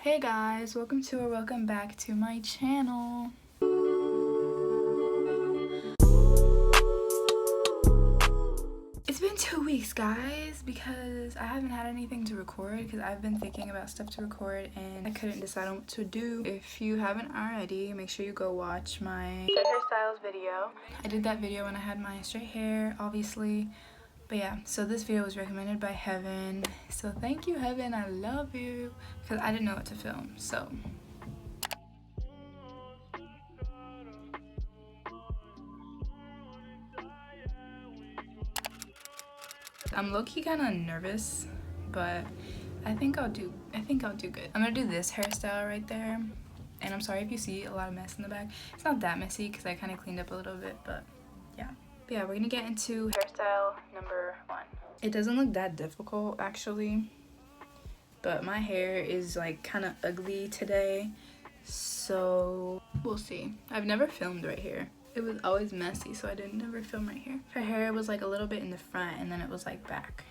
Hey guys, welcome to or welcome back to my channel. It's been 2 weeks guys because I haven't had anything to record because I've been thinking about stuff to record and I couldn't decide on what to do. If you haven't already, make sure you go watch my hairstyles video. I did that video when I had my straight hair, obviously. But yeah, so this video was recommended by Heaven. So thank you, Heaven. I love you. Because I didn't know what to film, so. I'm low-key kind of nervous, but I think I'll do good. I'm gonna do this hairstyle right there. And I'm sorry if you see a lot of mess in the back. It's not that messy because I kind of cleaned up a little bit, but yeah. But yeah, we're gonna get into hairstyle number 1. It doesn't look that difficult actually, but my hair is like kind of ugly today, so we'll see. I've never filmed right here. It was always messy, so I didn't never film right here. Her hair was like a little bit in the front and then it was like back,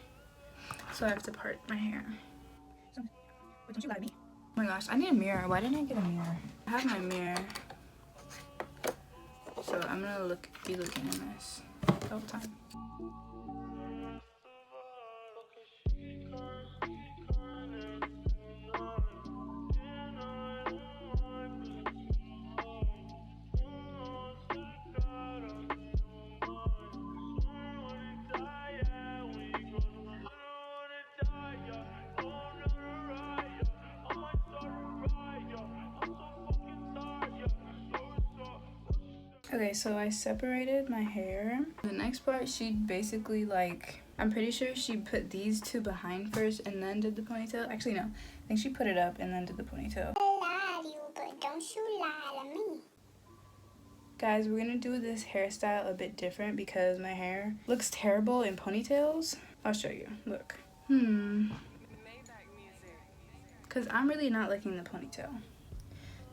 so I have to part my hair. Don't you lie to me? Oh my gosh, I need a mirror. Why didn't I get a mirror? I have my mirror, so I'm gonna be looking in this the whole time. Okay, so I separated my hair. The next part, she basically like, I'm pretty sure she put these two behind first and then did the ponytail. Actually, no. I think she put it up and then did the ponytail. I lie to you, but don't you lie to me. Guys, we're gonna do this hairstyle a bit different because my hair looks terrible in ponytails. I'll show you. Look. Because I'm really not liking the ponytail.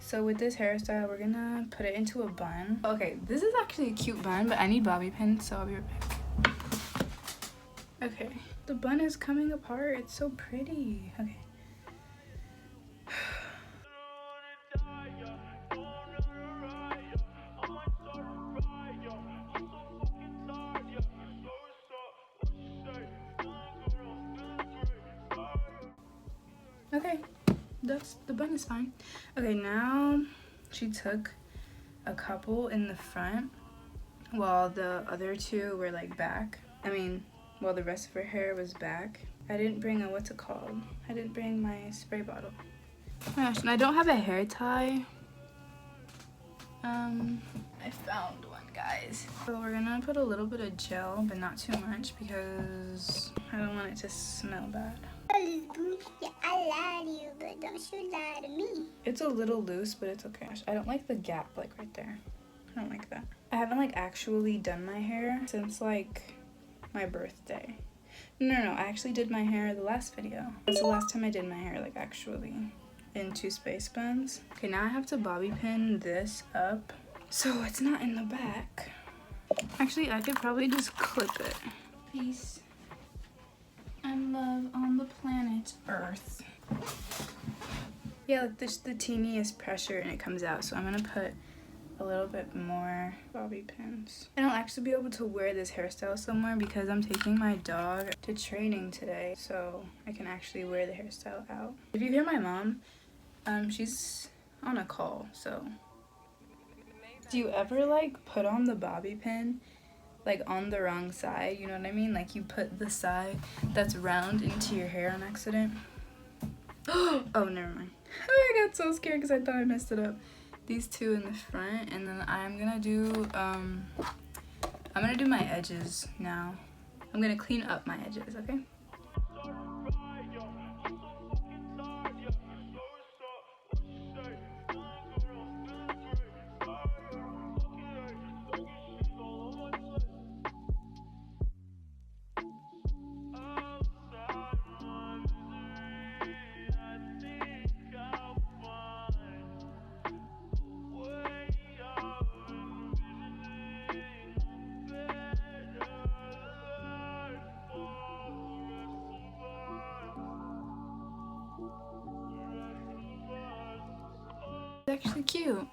So with this hairstyle, we're gonna put it into a bun. Okay, this is actually a cute bun, but I need bobby pins, so I'll be right back. Okay, the bun is coming apart. It's so pretty. Okay. Okay, the bun is fine. Okay, now she took a couple in the front while the other two were like back. I mean, while the rest of her hair was back. I didn't bring what's it called? I didn't bring my spray bottle. Oh my gosh, and I don't have a hair tie. I found one, guys. So we're gonna put a little bit of gel, but not too much because I don't want it to smell bad. Yeah, I lie to you, but don't you lie to me. It's a little loose, but it's okay. I don't like the gap like right there. I don't like that. I haven't like actually done my hair since like my birthday. No, I actually did my hair the last video. That's the last time I did my hair like actually in 2 space buns. Okay, now I have to bobby pin this up so it's not in the back. Actually, I could probably just clip it. Peace and love on the planet Earth. Yeah, like there's the teeniest pressure and it comes out, so I'm gonna put a little bit more bobby pins. And I'll actually be able to wear this hairstyle somewhere because I'm taking my dog to training today, so I can actually wear the hairstyle out. If you hear my mom, she's on a call, so. Do you ever like put on the bobby pin like on the wrong side, you know what I mean? Like you put the side that's round into your hair on accident. Oh, never mind. I got so scared because I thought I messed it up. These two in the front, and then I'm gonna do my edges now. I'm gonna clean up my edges, okay? It's actually cute.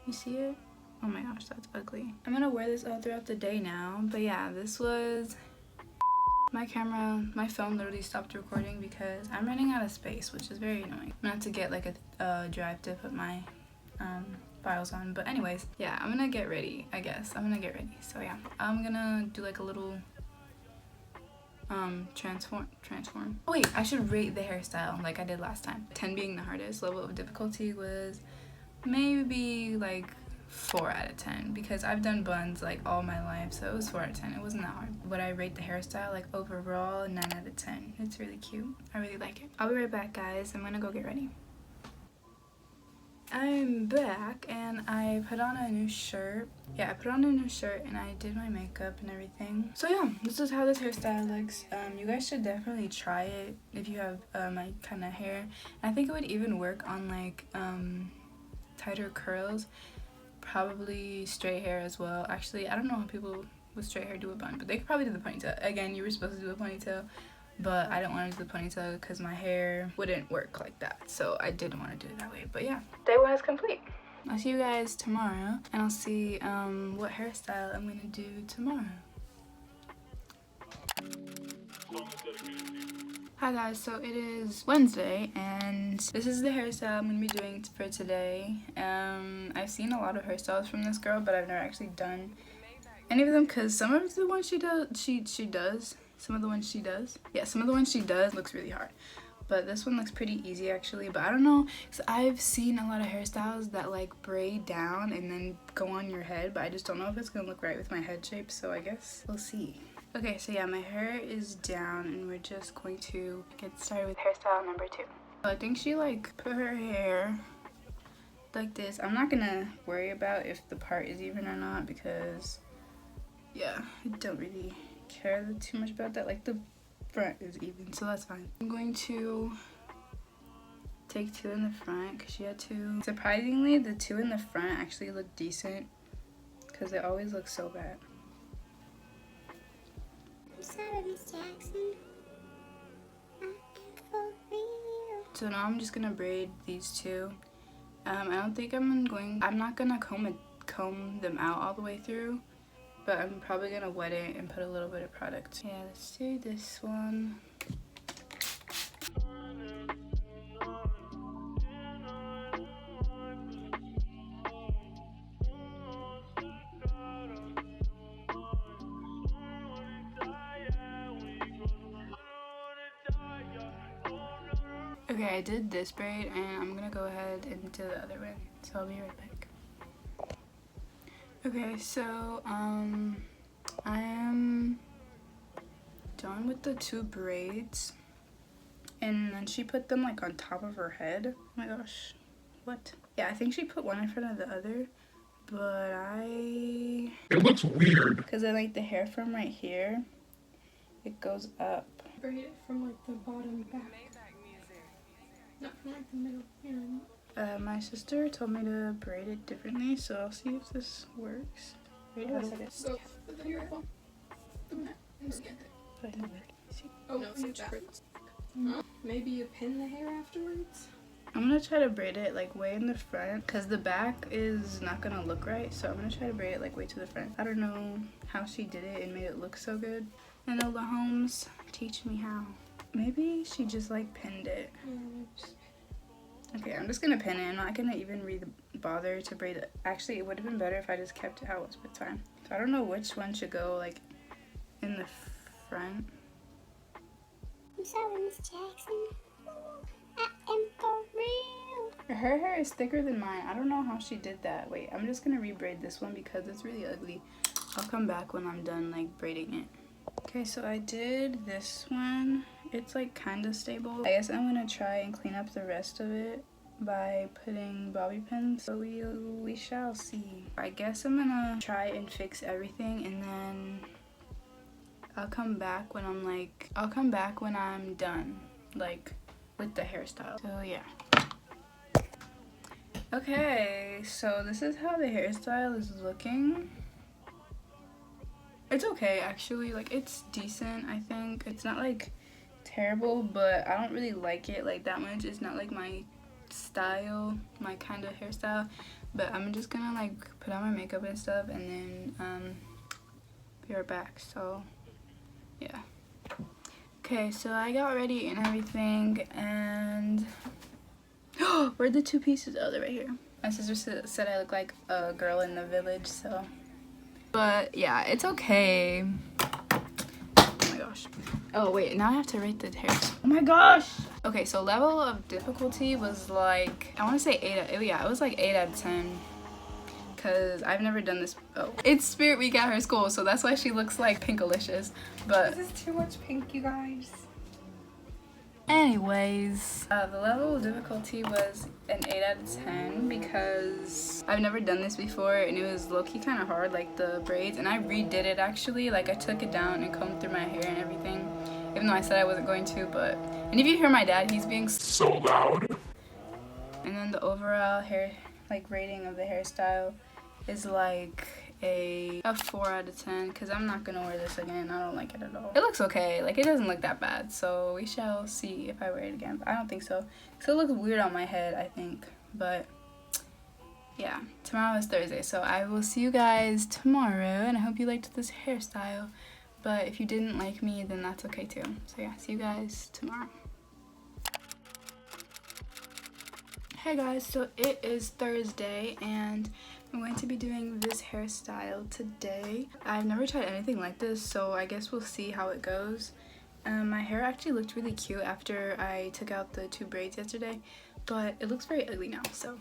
You see it? Oh my gosh, that's ugly. I'm gonna wear this all throughout the day now. But yeah, this was my camera. My phone literally stopped recording because I'm running out of space, which is very annoying. I'm gonna have to get like a drive to put my files on. But anyways, yeah, I'm gonna get ready, I guess. I'm gonna get ready. So yeah, I'm gonna do like a little transform. Oh wait, I should rate the hairstyle like I did last time. 10 being the hardest. Level of difficulty was maybe like 4 out of 10 because I've done buns like all my life, so it was 4 out of 10. It wasn't that hard. Would I rate the hairstyle? Like overall, 9 out of 10. It's really cute. I really like it. I'll be right back, guys. I'm gonna go get ready. I'm back and I put on a new shirt. Yeah, I put on a new shirt and I did my makeup and everything. So yeah, this is how this hairstyle looks. You guys should definitely try it if you have my kind of hair. I think it would even work on like tighter curls, probably straight hair as well. Actually, I don't know how people with straight hair do a bun, but they could probably do the ponytail. Again, you were supposed to do a ponytail, but I didn't want to do the ponytail because my hair wouldn't work like that, so I didn't want to do it that way. But yeah, day 1 is complete. I'll see you guys tomorrow and I'll see what hairstyle I'm gonna do tomorrow. Hi guys, so it is Wednesday and this is the hairstyle I'm gonna be doing for today. I've seen a lot of hairstyles from this girl, but I've never actually done any of them because some of the ones she does some of the ones she does looks really hard, but this one looks pretty easy actually. But I don't know, because I've seen a lot of hairstyles that like braid down and then go on your head, but I just don't know if it's gonna look right with my head shape, so I guess we'll see. Okay, so yeah, my hair is down and we're just going to get started with hairstyle number 2. So I think she like put her hair like this. I'm not gonna worry about if the part is even or not because yeah, I don't really care too much about that. Like the front is even, so that's fine. I'm going to take 2 in the front because she had 2. Surprisingly, the 2 in the front actually look decent because they always look so bad. I'm sorry, Miss Jackson. I am for real. So now I'm just gonna braid these 2. I don't think I'm not gonna comb them out all the way through, but I'm probably gonna wet it and put a little bit of product. Yeah, let's do this one. Okay, I did this braid and I'm gonna go ahead and do the other one, so I'll be right back. Okay, so I am done with the 2 braids, and then she put them like on top of her head. Oh my gosh, what? Yeah, I think she put one in front of the other, but it looks weird because then like the hair from right here, it goes up. Braid it from like the bottom back, not from like the middle. My sister told me to braid it differently, so I'll see if this works. Braid it. So put the hair on the mat and scan it. Oh no, it's back. Maybe you pin the hair afterwards. I'm gonna try to braid it like way in the front because the back is not gonna look right, so I'm gonna try to braid it like way to the front. I don't know how she did it and made it look so good. Enola Holmes, teach me how. Maybe she just like pinned it. Okay, I'm just gonna pin it. I'm not gonna even bother to braid it. Actually, it would have been better if I just kept it how it was, but it's fine. So I don't know which one should go like in the front. I'm sorry, Miss Jackson. I am for real. Her hair is thicker than mine. I don't know how she did that. Wait, I'm just gonna re-braid this one because it's really ugly. I'll come back when I'm done like braiding it. Okay, so I did this one. It's like kind of stable. I guess I'm gonna try and clean up the rest of it by putting bobby pins, so we shall see. I guess I'm gonna try and fix everything, and then I'll come back when I'm done like with the hairstyle. So yeah. Okay, so this is how the hairstyle is looking. It's okay actually, like it's decent. I think it's not like terrible, but I don't really like it like that much. It's not like my style, my kind of hairstyle, but I'm just gonna like put on my makeup and stuff and then be right back. So yeah. Okay, so I got ready and everything, and where'd the two pieces? Oh, they're right here. My sister said I look like a girl in the village, so. But yeah, it's okay. Oh my gosh. Oh wait, now I have to rate the hairs. Oh my gosh! Okay, so level of difficulty was like, I want to say 8, yeah, it was like 8 out of 10. Because I've never done this. Oh, it's Spirit Week at her school, so that's why she looks like Pinkalicious. But This is too much pink, you guys. anyways, the level of difficulty was an 8 out of 10 because I've never done this before and it was low-key kind of hard, like the braids, and I redid it actually. Like I took it down and combed through my hair and everything, even though I said I wasn't going to. But and if you hear my dad, he's being so loud. And then the overall hair like rating of the hairstyle is like a 4 out of 10 because I'm not gonna wear this again. I don't like it at all. It looks okay, like it doesn't look that bad, so we shall see if I wear it again, but I don't think so because it looks weird on my head, I think. But yeah, tomorrow is Thursday, so I will see you guys tomorrow, and I hope you liked this hairstyle. But if you didn't like me, then that's okay too. So yeah, see you guys tomorrow. Hey guys, so it is Thursday and I'm going to be doing this hairstyle today. I've never tried anything like this, so I guess we'll see how it goes. My hair actually looked really cute after I took out the 2 braids yesterday, but it looks very ugly now, so.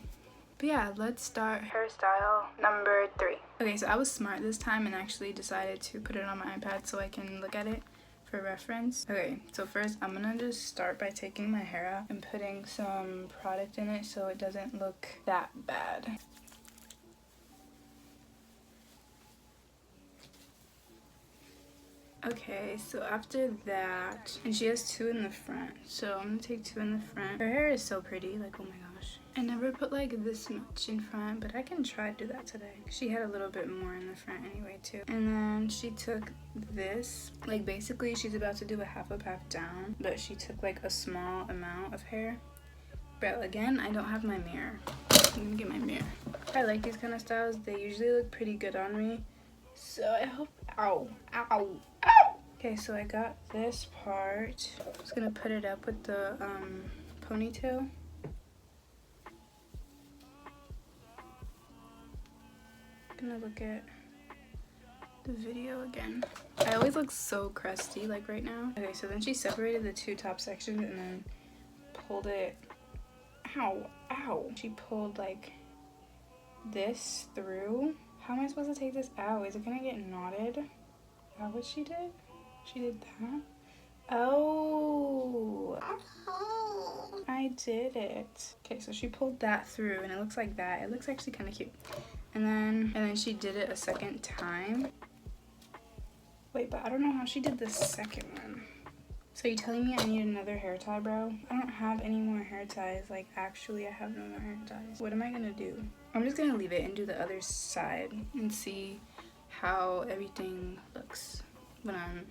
But yeah, let's start hairstyle number 3. Okay, so I was smart this time and actually decided to put it on my iPad so I can look at it for reference. Okay, so first I'm gonna just start by taking my hair out and putting some product in it so it doesn't look that bad. Okay, so after that, and she has 2 in the front, so I'm gonna take 2 in the front. Her hair is so pretty, like oh my gosh. I never put like this much in front, but I can try to do that today. She had a little bit more in the front anyway too. And then she took this, like basically she's about to do a half up, half down, but she took like a small amount of hair. But again, I don't have my mirror. I'm gonna get my mirror. I like these kind of styles. They usually look pretty good on me. So I hope, ow, ow, ow. Okay, so I got this part. I'm just gonna put it up with the ponytail. Gonna look at the video again. I always look so crusty like right now. Okay, so then she separated the 2 top sections and then pulled it, ow, ow. She pulled like this through. How am I supposed to take this out? Is it gonna get knotted? Is that what she did? She did that? Oh, I did it. Okay, so she pulled that through and it looks like that. It looks actually kind of cute. And then she did it a second time. Wait, but I don't know how she did the second one. So you telling me I need another hair tie, bro? I don't have any more hair ties. Like actually, I have no more hair ties. What am I gonna do? I'm just gonna leave it and do the other side and see how everything looks when I'm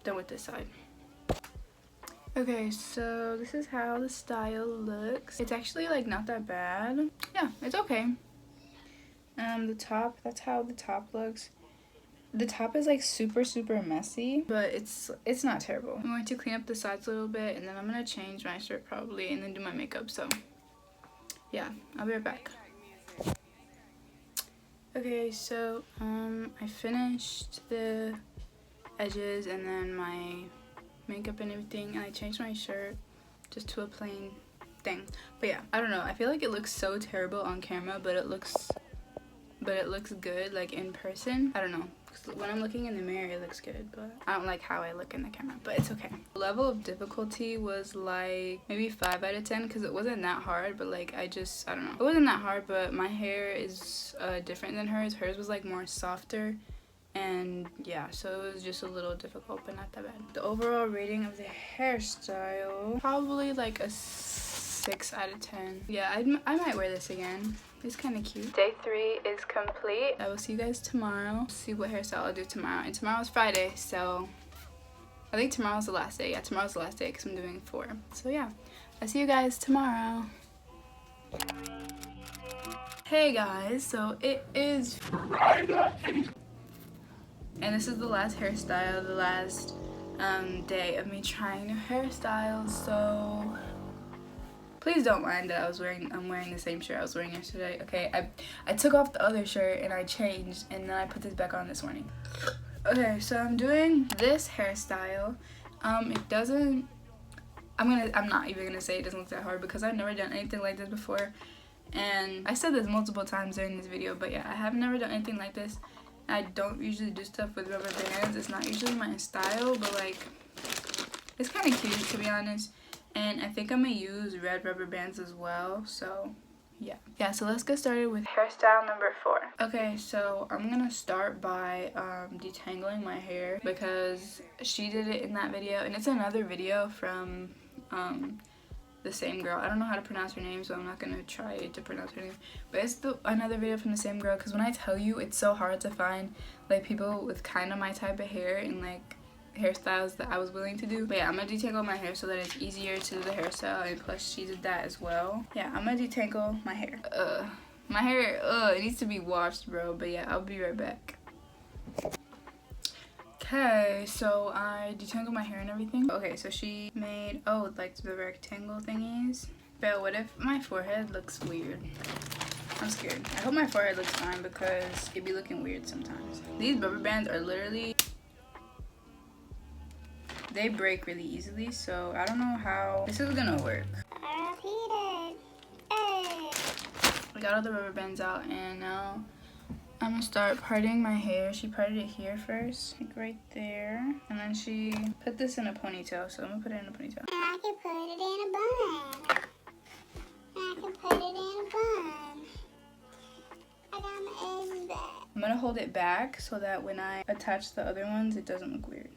done with this side. Okay, so this is how the style looks. It's actually like not that bad. Yeah, it's okay. The top, that's how the top looks. The top is like super messy, but it's not terrible. I'm going to clean up the sides a little bit and then I'm gonna change my shirt probably and then do my makeup. So yeah, I'll be right back. Okay, so I finished the edges and then my makeup and everything, and I changed my shirt just to a plain thing. But yeah, I don't know, I feel like it looks so terrible on camera, but it looks good like in person. I don't know, 'cause when I'm looking in the mirror it looks good, but I don't like how I look in the camera, but it's okay. The level of difficulty was like maybe 5 out of 10 because it wasn't that hard, but like I don't know, it wasn't that hard, but my hair is different than hers. Hers was like more softer, and yeah, so it was just a little difficult, but not that bad. The overall rating of the hairstyle, probably like a 6 out of 10. Yeah, I might wear this again. It's kind of cute. Day 3 is complete. I will see you guys tomorrow. See what hairstyle I'll do tomorrow. And tomorrow's Friday, so I think tomorrow's the last day. Yeah, tomorrow's the last day because I'm doing 4. So yeah, I'll see you guys tomorrow. Hey guys, so it is Friday, and this is the last hairstyle, the last day of me trying new hairstyles. So please don't mind that I'm wearing the same shirt I was wearing yesterday. Okay, I took off the other shirt and I changed, and then I put this back on this morning. Okay, so I'm doing this hairstyle. It doesn't. I'm not even gonna say it doesn't look that hard because I've never done anything like this before. And I said this multiple times during this video, but yeah, I have never done anything like this. I don't usually do stuff with rubber bands. It's not usually my style, but like, it's kind of cute to be honest. And I think I'm gonna use red rubber bands as well, so yeah, so let's get started with hairstyle number 4. Okay, so I'm gonna start by detangling my hair because she did it in that video, and it's another video from the same girl. I don't know how to pronounce her name, so I'm not gonna try to pronounce her name, but it's another video from the same girl, because when I tell you, it's so hard to find like people with kind of my type of hair and like hairstyles that I was willing to do. But yeah, I'm gonna detangle my hair so that it's easier to do the hairstyle, and plus she did that as well. Yeah, I'm gonna detangle my hair. My hair, it needs to be washed, bro. But yeah, I'll be right back. Okay, so I detangled my hair and everything. Okay, so she made, like the rectangle thingies. But what if my forehead looks weird? I'm scared. I hope my forehead looks fine because it be looking weird sometimes. These rubber bands are literally, they break really easily, so I don't know how this is gonna work. I I got all the rubber bands out, and now I'm gonna start parting my hair. She parted it here first, like right there, and then she put this in a ponytail, so I'm gonna put it in a ponytail. And I can put it in a bun. I can put it in a bun. I got my edges back. I'm gonna hold it back so that when I attach the other ones, it doesn't look weird.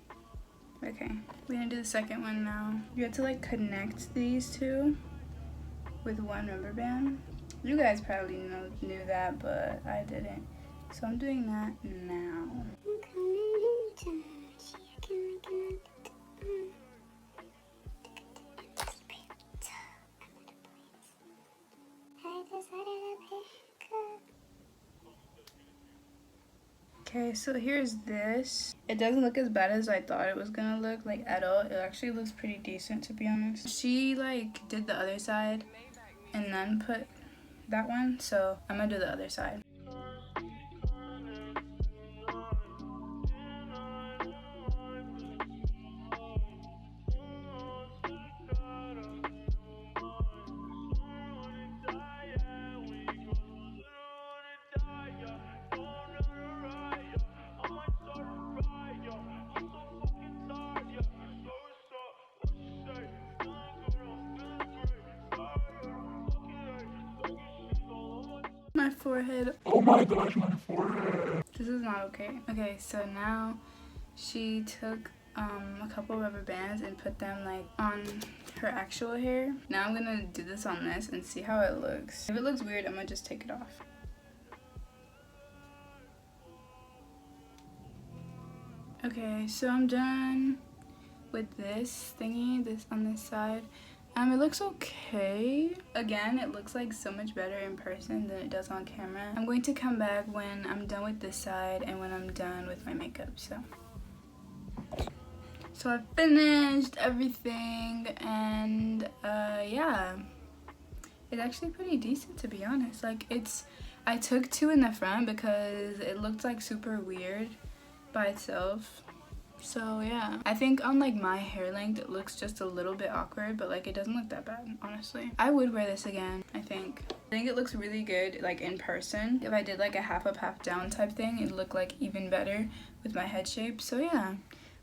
Okay, we're gonna do the second one now. You have to like connect these two with one rubber band. You guys probably knew that, but I didn't. So I'm doing that now. I'm coming in touch. You can make it. Okay, so here's this. It doesn't look as bad as I thought it was gonna look, like at all. It actually looks pretty decent, to be honest. She like did the other side and then put that one, so I'm gonna do the other side. My forehead. Oh my gosh, my forehead. This is not okay. Okay, so now she took a couple rubber bands and put them like on her actual hair. Now I'm gonna do this on this and see how it looks. If it looks weird, I'm gonna just take it off. Okay, so I'm done with this thingy, this on this side. It looks okay. Again, it looks like so much better in person than it does on camera. I'm going to come back when I'm done with this side and when I'm done with my makeup, so I finished everything, and yeah, it's actually pretty decent, to be honest. Like, I took 2 in the front because it looked like super weird by itself. So yeah, I think on like my hair length it looks just a little bit awkward, but like it doesn't look that bad, honestly. I would wear this again, I think it looks really good like in person. If I did like a half up half down type thing, it'd look like even better with my head shape. So yeah,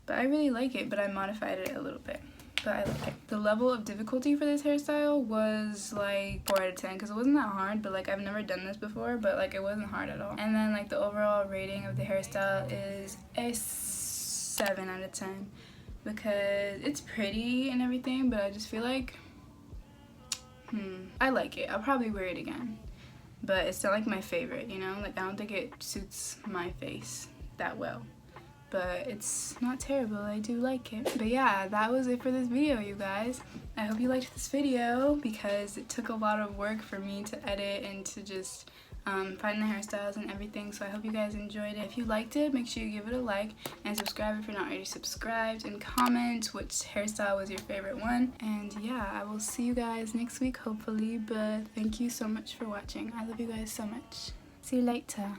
but I really like it, but I modified it a little bit, but I like it. The level of difficulty for this hairstyle was like 4 out of 10 because it wasn't that hard, but like I've never done this before, but like it wasn't hard at all. And then like the overall rating of the hairstyle is a 7 out of 10 because it's pretty and everything, but I just feel like I like it. I'll probably wear it again, but it's not like my favorite, you know? Like I don't think it suits my face that well. but it's not terrible. I do like it. But yeah, that was it for this video, you guys. I hope you liked this video because it took a lot of work for me to edit and to just find the hairstyles and everything, so I hope you guys enjoyed it. If you liked it, make sure you give it a like and subscribe if you're not already subscribed, and comment which hairstyle was your favorite one. And yeah, I will see you guys next week hopefully, but thank you so much for watching. I love you guys so much. See you later.